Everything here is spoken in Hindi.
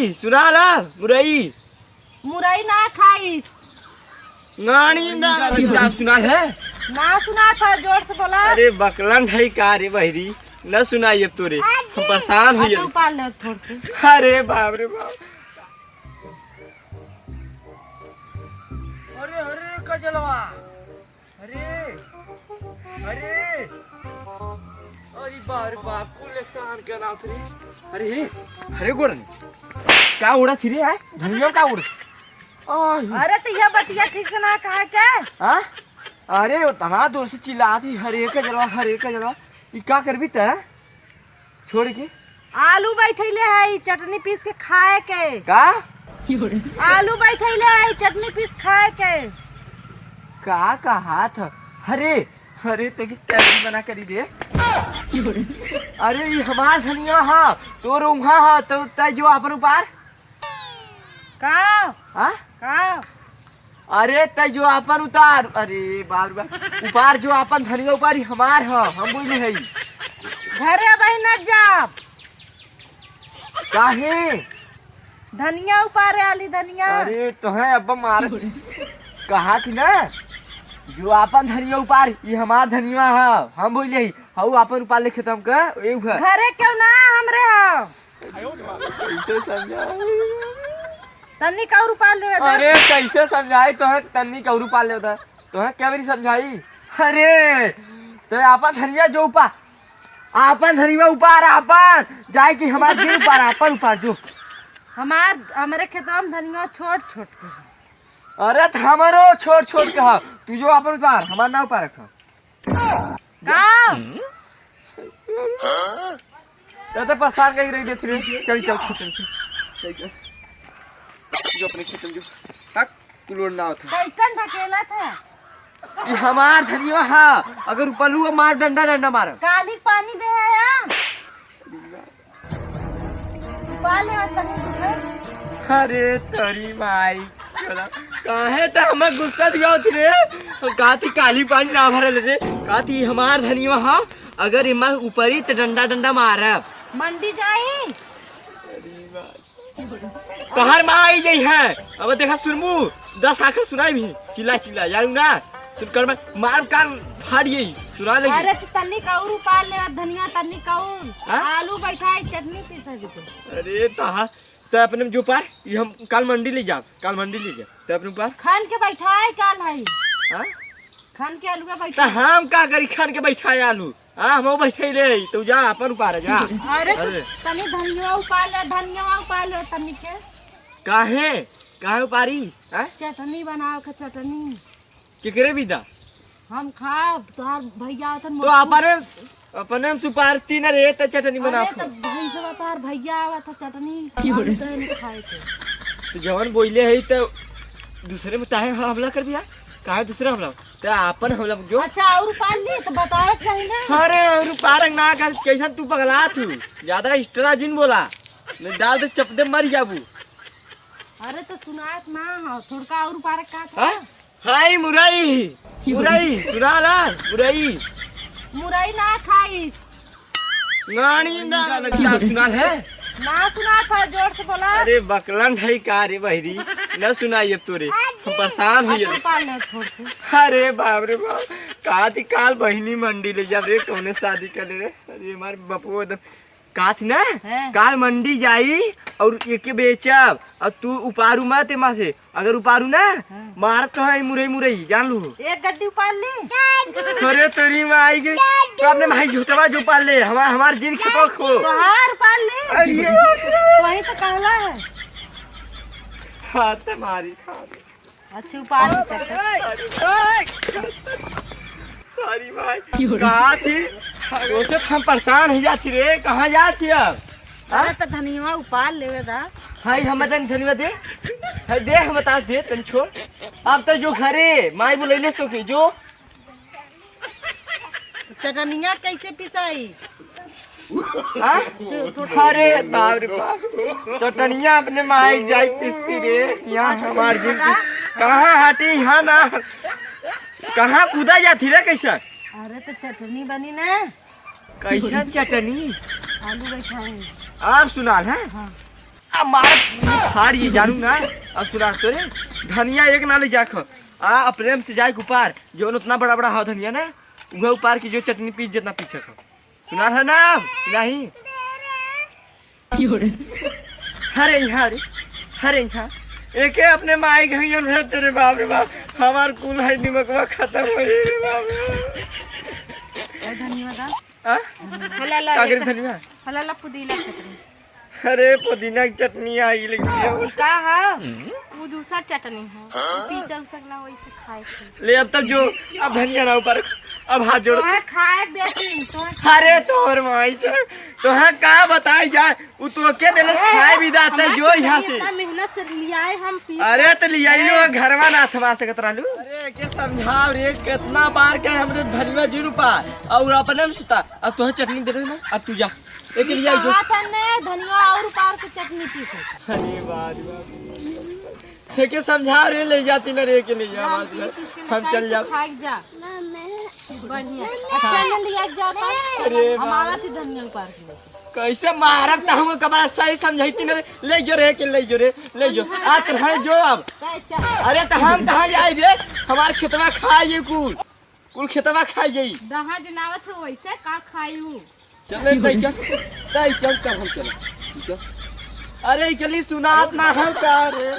मुरई सुना ला मुरई मुरई ना खाइस। गानी ना सुना है ना सुना था, जोर से बोला। अरे बकलन है का रे बहरी न सुनाई अब तोरे हम परेशान हो अच्छा पाल ले थोड़ से। अरे बाप रे बाप अरे अरे कजलवा अरे अरे अरे बाप रे बाप कुल एक्सान का नाम थी अरे अरे गोड़न क्या उड़ा थी रे है धनिया का उड़ अरे तो यह बतिया ठीक से ना कहा क्या? हाँ अरे तना दूर से चिल्ला थी हरे का जलवा ये क्या करबी त छोड़ के आलू बैठैले है चटनी पीस के खाए के। का आलू बैठैले है चटनी पीस खाए के। का कहा था अरे अरे तो कैसे बना करी दे अरे ये हमार धनिया हा तो रूंगा हा तो तय जो अपन ऊपर का हाँ का अरे तय जो अपन उतार अरे बाप रे बाप ऊपर जो अपन धनिया ऊपर हमार हा हम बोले है घरे बही न जा काहे धनिया उपारे आली धनिया। अरे तो है अब मार कहा थी ना जो अपन धनिया ऊपर ये हमार धनिया हा हम बोले ही हाउ अपन ऊपर ले खत्म कर एउ है घरे क्यों ना हमरे हो कैसे समझा तन्नी का उपार ले। अरे कैसे समझाई तो है तन्नी का उपार ले होता तो है क्या मेरी समझाई अरे तो अपन धनिया जो ऊपर आपन धनिया ऊपर आपन जाए कि हमार दिन ऊपर आपन ऊपर जो हमारे खेतवा में धनिया छोट छोट के। अरे तो हमारो छोट छोट कहा तू जो अपन ऊपर हमार ना ऊपर रखा तो परेशान कहीं रही देती रे चल चल खेतन से चल जो अपने खेतन जो तक कुलोड़ ना होता कैसन ढकेला था ये हमार धनिया हा अगर ऊपर मार डंडा डंडा मार काली पानी दे आया पाले अरे तरी माई काहे त हमें गुस्सा दिया रे कहा थी काली पानी ना भरल रे कहा थी हमार धनिया हा अगर इमा ऊपरी त डंडा डंडा मारब मंडी जाई तोहर माँ आई गई है अब देखा सुनमू 10 आखिर सुनाई भी चिल्ला चिल्ला यार ना सुनकर मैं मार कान फाड़ गई सुना लगी। अरे तो तन्नी काउर उपाल ले धनिया तन्नी काउर आलू बैठाई चटनी पीसा दे। अरे तहा तो अपने जो पार ये हम कल मंडी ले जा तो अपने पार खान के बैठाए काल है हां खान के आलू का तो बैठा हम का करी खान के बैठाए आलू हां हम बैठे ले तू जा अपन ऊपर जा। अरे तन्नी धनिया उपाल ले तन्नी के काहे उपारी हां चटनी बनाओ के चटनी केकरे बिदा हम खाब तोहार भैया तो अपने हम सुपार तीन रे त चटनी बनाओ तो भैया तोहार भैया आवा था चटनी खाए के तो जवन बोले है तो दूसरे में चाहे हमला कर दिया काहे दूसरा हमला तो अपन हमला जो अच्छा और पाल ली तो बताओ कहीं ना। अरे और पारंग ना कर कैसा तू पगला तू ज्यादा एक्स्ट्रा जिन बोला नहीं डाल दे चप दे मर जाबू। अरे तो सुनात ना थोड़का और पारक का था हाय मुरई सुना ला मुरई ना खाइस गानी ना सुना है ना सुना था, जोर से बोला। अरे बकलन है का रे बहरी न सुनाई अब तोरे हम परेशान हो गए। अरे बाप रे बाप कहा थी काल बहिनी मंडी ले जा रे कौने शादी कर रे अरे हमारे बपू एकदम कहा थी ना काल मंडी जाई और एक बेचब और तू उपारू मत माँ से अगर उपारू ना मार तो है मुरई जान लू एक गड्डी उपार ली। अरे तेरी माँ आई गई तो अपने भाई झूठवा जो पाल ले हमार जिन खो खो पाल ले। अरे वही तो कहला है हाथ से मारी अच्छा उपार सारी भाई कहाँ थी वैसे हम परेशान हो जाती रे कहाँ जाती अब। अरे तो धनिया उपार लेवे दा हाय हम तन धनिया दे हाय दे हम बता दे तन छोड़ अब तो जो घरे माई बोलैले तो के जो चटनिया कैसे पिसाई अरे बाप रे बाप चटनिया अपने माई जाई पिसती रे यहाँ हमार जिन कहाँ हटी यहाँ ना कहाँ कूदा जाती रे कैसा। अरे तो चटनी बनी ना कैसा चटनी आलू बैठाए आप सुनाल है हाँ। अब मार फाड़ ये जानू ना। अब सुना तोरे धनिया एक ना ले जाख आ प्रेम से जाए ऊपर जो उतना बड़ा बड़ा हो धनिया ना वह ऊपर की जो चटनी पीस जितना पीछे खा सुना है ना नहीं। अरे यहाँ अरे यहाँ एक अपने माई गई है तेरे बाप रे बाप हमार कुल है दिमागवा खत्म हो गई रे बाप रे। धन्यवाद हां हला का करे धनिया हला पुदीना चटनी। अरे पुदीना की चटनी आई लेकिन का है वो दूसरा चटनी है पीसा उसकला वैसे खाए थे। ले अब तक जो अब धनिया ना ऊपर अब हाथ जोड़ तो खाए देती तो अरे तोर माई से तो है का बताई जाए वो तो के देले खाए भी जाते जो यहाँ से इतना मेहनत से लियाए हम पी। अरे तो लियाई लो घरवा ना थवा सकत रहलू। अरे के समझाओ रे कितना बार कहे हमरे धनिया जीरो पार और अपने में सुता अब तो चटनी दे दे ना अब तू जा एक लिया जो धनिया और पार के चटनी पीस। अरे वाह के समझाओ रे ले जाती ना रे के ले जा हम चल जा खाई जा बढ़िया अच्छा ले लिया जाता। अरे हमारा थी धनिया पार के कैसे मारब त हम कबरा सही समझाइती न ले जो रे के ले जो रे ले जो आ तरह जो अब अरे त हम कहां जाई रे हमार खेतवा खाई कुल खेतवा खाई जाई दहा जनावत हो वैसे का खायू चल तई चल तब हम चल ठीक है। अरे चली सुनात ना हम का रे।